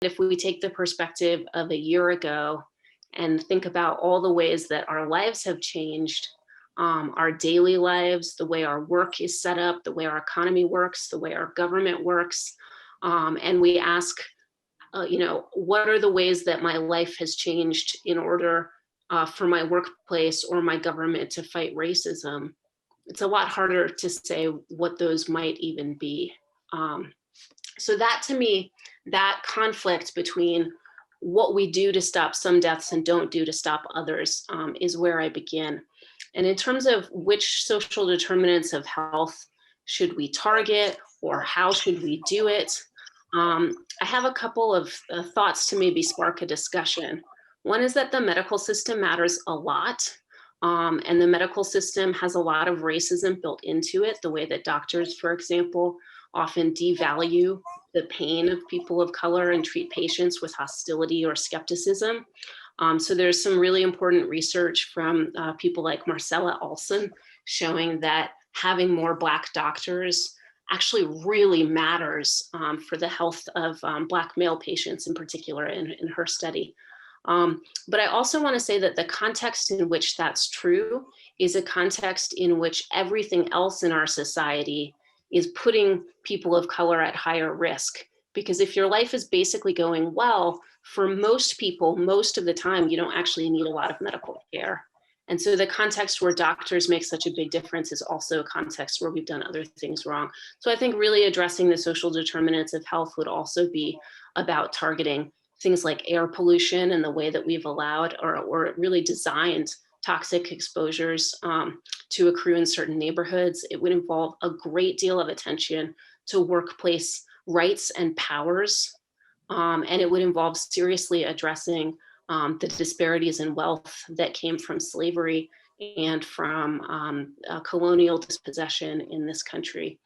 If we take the perspective of a year ago and think about all the ways that our lives have changed, our daily lives, the way our work is set up, the way our economy works, the way our government works, and we ask, what are the ways that my life has changed in order for my workplace or my government to fight racism? It's a lot harder to say what those might even be. Um, so that to me, that conflict between what we do to stop some deaths and don't do to stop others is where I begin. And in terms of which social determinants of health should we target or how should we do it, I have a couple of thoughts to maybe spark a discussion. One is that the medical system matters a lot. And the medical system has a lot of racism built into it, the way that doctors, for example, often devalue the pain of people of color and treat patients with hostility or skepticism. So there's some really important research from people like Marcella Olson showing that having more Black doctors actually really matters for the health of Black male patients in particular in her study. But I also want to say that the context in which that's true is a context in which everything else in our society is putting people of color at higher risk. Because if your life is basically going well, for most people, most of the time, you don't actually need a lot of medical care. And so the context where doctors make such a big difference is also a context where we've done other things wrong. So I think really addressing the social determinants of health would also be about targeting things like air pollution and the way that we've allowed or really designed toxic exposures to accrue in certain neighborhoods. It would involve a great deal of attention to workplace rights and powers. And it would involve seriously addressing the disparities in wealth that came from slavery and from colonial dispossession in this country.